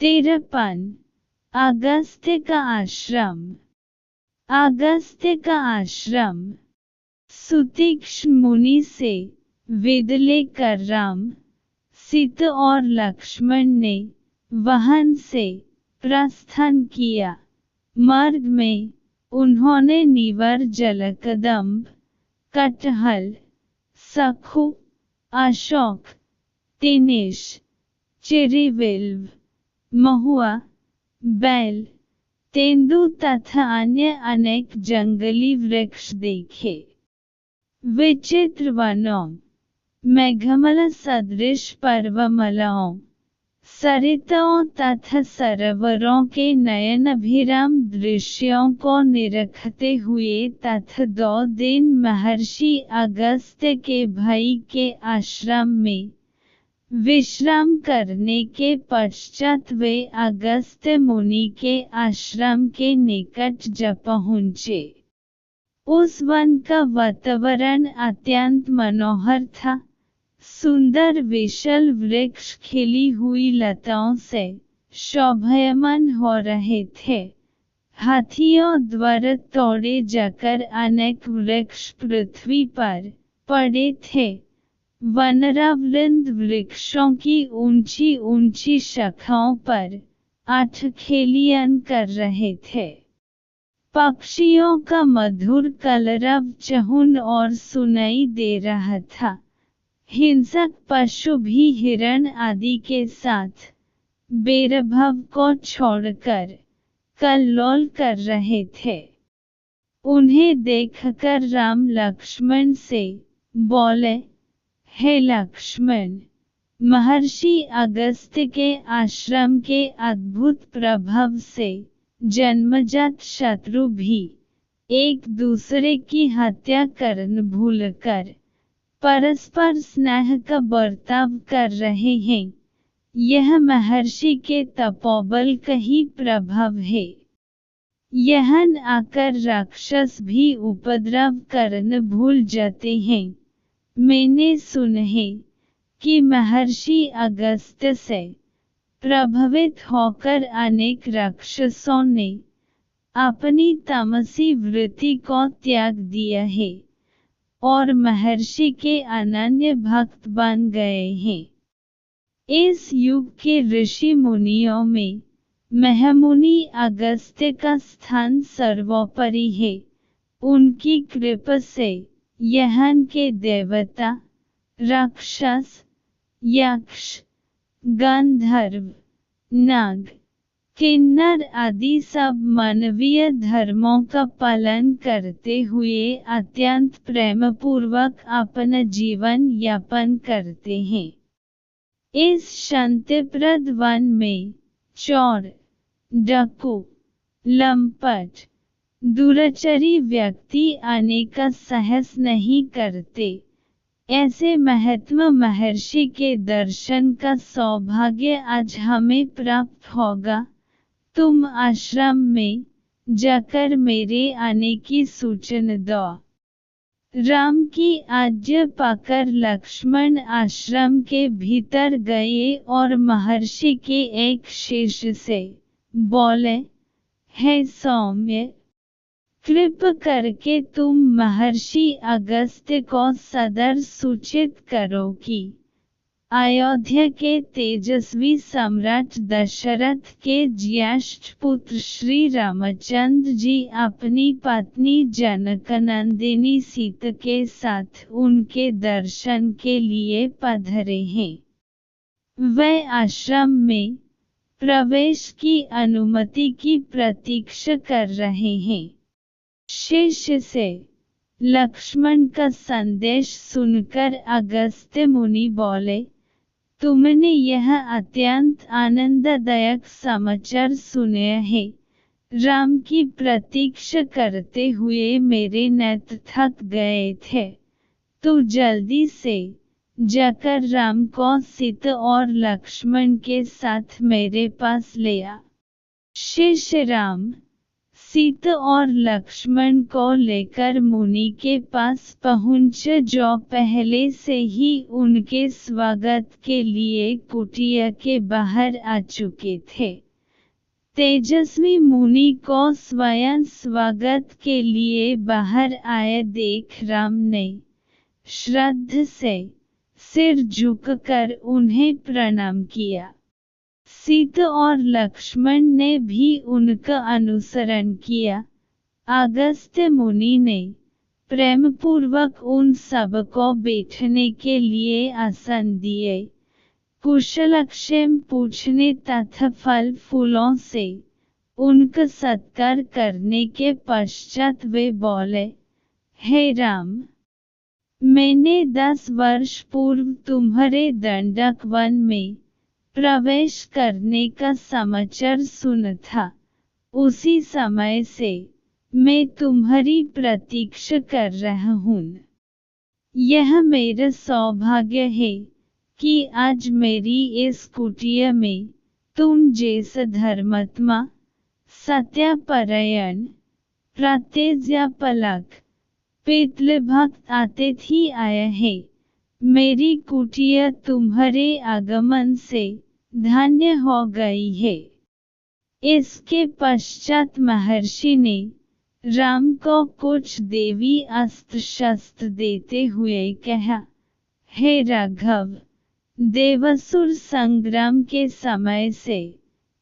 53 अगस्त्य का आश्रम। अगस्त्य का आश्रम। सुतीक्ष्ण मुनि से वेद लेकर राम, सीता और लक्ष्मण ने वहां से प्रस्थान किया। मार्ग में उन्होंने नीवर, जलकदम्ब, कटहल, सखु, अशोक, तिनेश, चिरिविल्व, महुआ, बैल, तेंदु तथा अन्य अनेक जंगली वृक्ष देखे। विचित्र वनों, मेघमल सदृश पर्वतमालाओं, सरिताओं तथा सरोवरों के नयनाभिराम दृश्यों को निरखते हुए तथा 2 दिन महर्षि अगस्त्य के भाई के आश्रम में विश्राम करने के पश्चात वे अगस्त्य मुनि के आश्रम के निकट जा पहुँचे। उस वन का वातावरण अत्यंत मनोहर था। सुंदर विशाल वृक्ष खिली हुई लताओं से शोभायमान हो रहे थे। हाथियों द्वारा तोड़े जाकर अनेक वृक्ष पृथ्वी पर पड़े थे। वनरावृंद वृक्षों की ऊंची ऊंची शाखाओं पर आठखेलियां कर रहे थे। पक्षियों का मधुर कलरव चहुन और सुनाई दे रहा था। हिंसक पशु भी हिरण आदि के साथ बेरभाव को छोड़कर कल्लोल कर रहे थे। उन्हें देखकर राम लक्ष्मण से बोले, हे लक्ष्मण, महर्षि अगस्त्य के आश्रम के अद्भुत प्रभाव से जन्मजात शत्रु भी एक दूसरे की हत्या करने भूलकर परस्पर स्नेह का बर्ताव कर रहे हैं। यह महर्षि के तपोबल का ही प्रभाव है। यहाँ आकर राक्षस भी उपद्रव करने भूल जाते हैं। मैंने सुना है कि महर्षि अगस्त्य से प्रभावित होकर अनेक राक्षसों ने अपनी तामसी वृत्ति को त्याग दिया है और महर्षि के अनन्य भक्त बन गए हैं। इस युग के ऋषि मुनियों में महामुनि अगस्त्य का स्थान सर्वोपरि है। उनकी कृपा से यहाँ के देवता, राक्षस, यक्ष, गंधर्व, नाग, किन्नर आदि सब मानवीय धर्मों का पालन करते हुए अत्यंत प्रेमपूर्वक अपना जीवन यापन करते हैं। इस शांतिप्रद वन में चोर, डाकू, लंपट, दुराचारी व्यक्ति आने का साहस नहीं करते। ऐसे महात्मा महर्षि के दर्शन का सौभाग्य आज हमें प्राप्त होगा। तुम आश्रम में जाकर मेरे आने की सूचना दो। राम की आज्ञा पाकर लक्ष्मण आश्रम के भीतर गए और महर्षि के एक शिष्य से बोले, हे सौम्य, कृपा करके तुम महर्षि अगस्त्य को सदर सूचित करो कि अयोध्या के तेजस्वी सम्राट दशरथ के ज्येष्ठ पुत्र श्री रामचंद्र जी अपनी पत्नी जनकनंदिनी सीता के साथ उनके दर्शन के लिए पधारे हैं। वे आश्रम में प्रवेश की अनुमति की प्रतीक्षा कर रहे हैं। शिष्य से लक्ष्मण का संदेश सुनकर अगस्त्य मुनि बोले, तुमने यह अत्यंत आनंददायक समाचार सुना है। राम की प्रतीक्षा करते हुए मेरे नेत्र थक गए थे। तो जल्दी से जाकर राम को सीता और लक्ष्मण के साथ मेरे पास ले आ। शिष्य राम, सीता और लक्ष्मण को लेकर मुनि के पास पहुँचे, जो पहले से ही उनके स्वागत के लिए कुटिया के बाहर आ चुके थे। तेजस्वी मुनि को स्वयं स्वागत के लिए बाहर आए देख राम ने श्रद्धा से सिर झुककर उन्हें प्रणाम किया। सीता और लक्ष्मण ने भी उनका अनुसरण किया। अगस्त्य मुनि ने प्रेमपूर्वक उन सबको बैठने के लिए आसन दिए। कुशलक्षेम पूछने तथा फल फूलों से उनका सत्कार करने के पश्चात वे बोले, हे राम, मैंने 10 वर्ष पूर्व तुम्हारे दंडक वन में प्रवेश करने का समाचार सुना था। उसी समय से मैं तुम्हारी प्रतीक्षा कर रहा हूँ। यह मेरा सौभाग्य है कि आज मेरी इस कुटिया में तुम जैसा धर्मात्मा, सत्यपरायण, प्रत्यज्ञापलक, पितृभक्त अतिथि आया है। मेरी कुटिया तुम्हारे आगमन से धन्य हो गई है। इसके पश्चात महर्षि ने राम को कुछ देवी अस्त्र शस्त्र देते हुए कहा, हे राघव, देवासुर संग्राम के समय से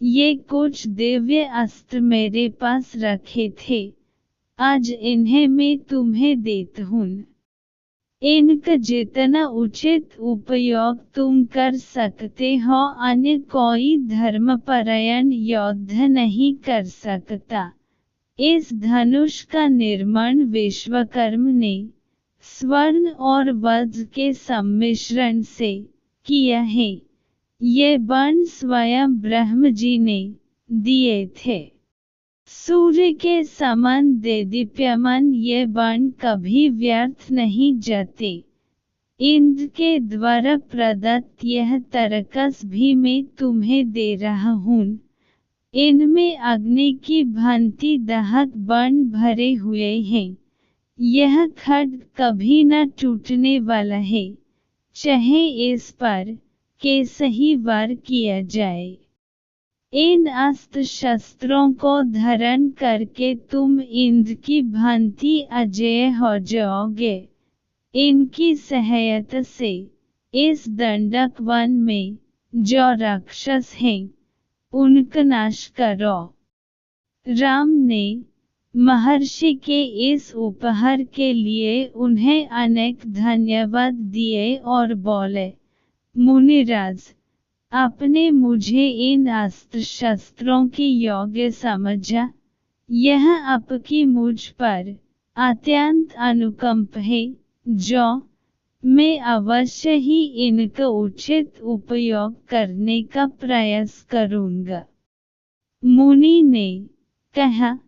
ये कुछ दिव्य अस्त्र मेरे पास रखे थे, आज इन्हें मैं तुम्हें देता हूँ। इनका जितना उचित उपयोग तुम कर सकते हो, अन्य कोई धर्मपरायण योद्धा नहीं कर सकता। इस धनुष का निर्माण विश्वकर्मा ने स्वर्ण और वज्र के सम्मिश्रण से किया है। ये बाण स्वयं ब्रह्म जी ने दिए थे। सूर्य के समान देदीप्यमान ये बाण कभी व्यर्थ नहीं जाते। इंद्र के द्वारा प्रदत्त यह तरकस भी मैं तुम्हें दे रहा हूँ। इनमें अग्नि की भांति दाहक बाण भरे हुए हैं। यह खड्ग कभी न टूटने वाला है, चाहे इस पर कैसा ही वार किया जाए। इन अस्त्र शस्त्रों को धारण करके तुम इंद्र की भांति अजेय हो जाओगे। इनकी सहायता से इस दंडक वन में जो राक्षस हैं, उनका नाश करो। राम ने महर्षि के इस उपहार के लिए उन्हें अनेक धन्यवाद दिए और बोले, मुनिराज, आपने मुझे इन अस्त्र शस्त्रों की योग्य समझा। यह आपकी मुझ पर अत्यंत अनुकंप है, जो मैं अवश्य ही इनका उचित उपयोग करने का प्रयास करूँगा। मुनि ने कहा,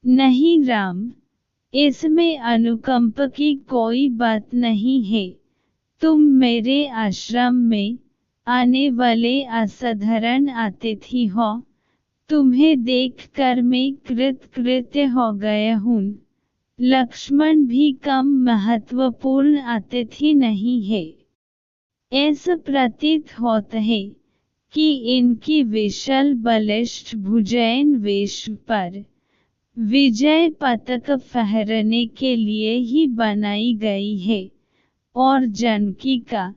नहीं राम, इसमें अनुकंप की कोई बात नहीं है। तुम मेरे आश्रम में आने वाले असाधारण अतिथि हो। तुम्हें देखकर मैं कृतकृत्य हो गया हूँ। लक्ष्मण भी कम महत्वपूर्ण अतिथि नहीं है। ऐसा प्रतीत होता है कि इनकी विशाल बलिष्ठ भुजाएं विश्व पर विजय पताका फहराने के लिए ही बनाई गई है, और जानकी का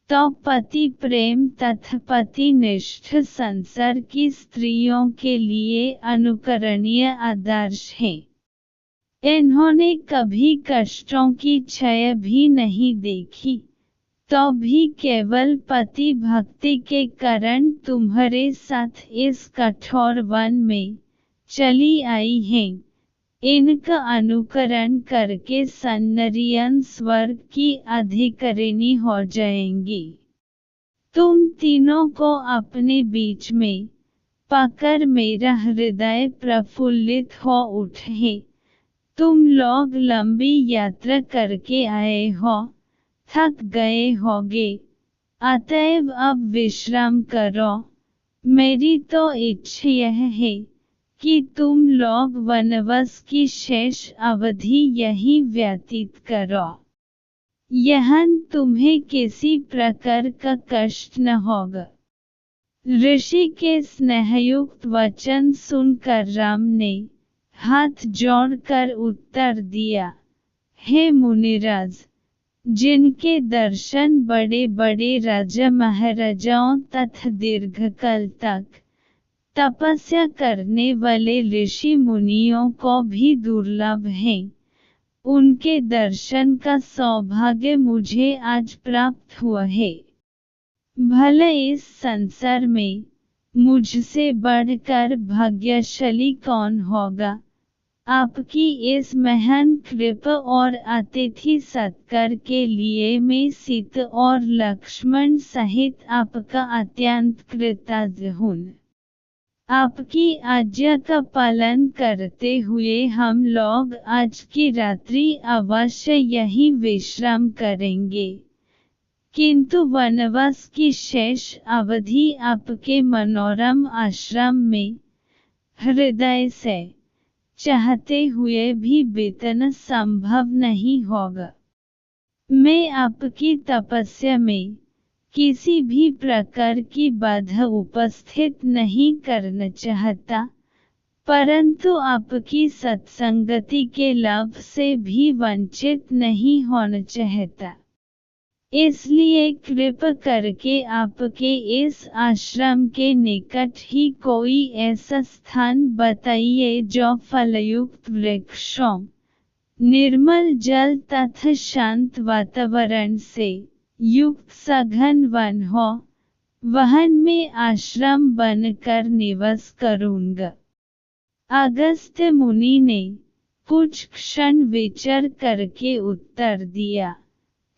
तो पति प्रेम तथा पति निष्ठ संसार की स्त्रियों के लिए अनुकरणीय आदर्श है। इन्होंने कभी कष्टों की छाया भी नहीं देखी, तो भी केवल पति भक्ति के कारण तुम्हारे साथ इस कठोर वन में चली आई हैं। इनका अनुकरण करके सन्नरियन स्वर्ग की अधिकारिणी हो जाएंगी। तुम तीनों को अपने बीच में पाकर मेरा हृदय प्रफुल्लित हो उठे। तुम लोग लंबी यात्रा करके आए हो, थक गए होगे, अतएव अब विश्राम करो। मेरी तो इच्छा यह है कि तुम लोग वनवास की शेष अवधि यहीं व्यतीत करो। यहाँ तुम्हें किसी प्रकार का कष्ट न होगा। ऋषि के स्नेहयुक्त वचन सुनकर राम ने हाथ जोड़कर उत्तर दिया, हे मुनिराज, जिनके दर्शन बड़े बड़े राजा महाराजाओं तथा दीर्घकाल तक तपस्या करने वाले ऋषि मुनियों को भी दुर्लभ हैं, उनके दर्शन का सौभाग्य मुझे आज प्राप्त हुआ है। भला इस संसार में मुझसे बढ़कर भाग्यशाली कौन होगा। आपकी इस महान कृपा और अतिथि सत्कार के लिए मैं सीता और लक्ष्मण सहित आपका अत्यंत कृतज्ञ हूँ। आपकी आज्ञा का पालन करते हुए हम लोग आज की रात्रि अवश्य यहीं विश्राम करेंगे, किंतु वनवास की शेष अवधि आपके मनोरम आश्रम में हृदय से चाहते हुए भी बीतना संभव नहीं होगा। मैं आपकी तपस्या में किसी भी प्रकार की बाधा उपस्थित नहीं करना चाहता, परंतु आपकी सत्संगति के लाभ से भी वंचित नहीं होना चाहता। इसलिए कृपा करके आपके इस आश्रम के निकट ही कोई ऐसा स्थान बताइए जो फलयुक्त वृक्षों, निर्मल जल तथा शांत वातावरण से युक्त सघन वन हो। वहाँ में आश्रम बनकर निवास करूँगा। अगस्त्य मुनि ने कुछ क्षण विचार करके उत्तर दिया,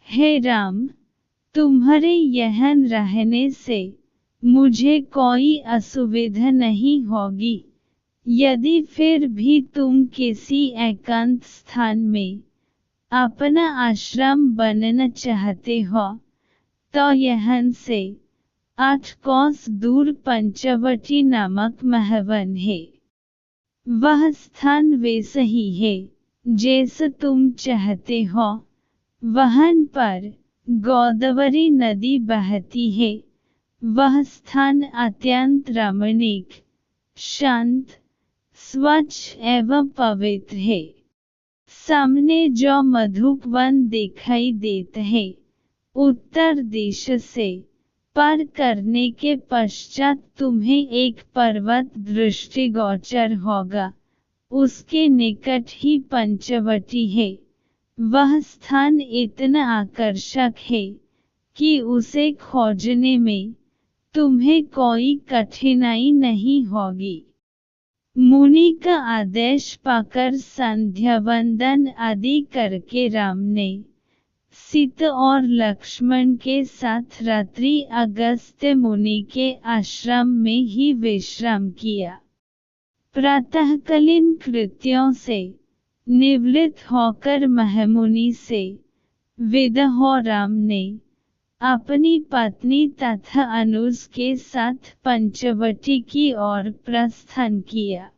हे राम, तुम्हारे यहाँ रहने से मुझे कोई असुविधा नहीं होगी। यदि फिर भी तुम किसी एकांत स्थान में अपना आश्रम बनना चाहते हो, तो यहाँ से 8 कोस दूर पंचवटी नामक महावन है। वह स्थान वैसा ही है जैसा तुम चाहते हो। वहाँ पर गोदावरी नदी बहती है। वह स्थान अत्यंत रमणीक, शांत, स्वच्छ एवं पवित्र है। सामने जो मधुक वन दिखाई देता है, उत्तर दिशा से पार करने के पश्चात तुम्हें एक पर्वत दृष्टिगोचर होगा। उसके निकट ही पंचवटी है। वह स्थान इतना आकर्षक है कि उसे खोजने में तुम्हें कोई कठिनाई नहीं होगी। मुनि का आदेश पाकर संध्या वंदन आदि करके राम ने सीता और लक्ष्मण के साथ रात्रि अगस्त्य मुनि के आश्रम में ही विश्राम किया। प्रातःकालीन कृत्यों से निवृत्त होकर महामुनि से विदा हो राम ने अपनी पत्नी तथा अनुज के साथ पंचवटी की ओर प्रस्थान किया।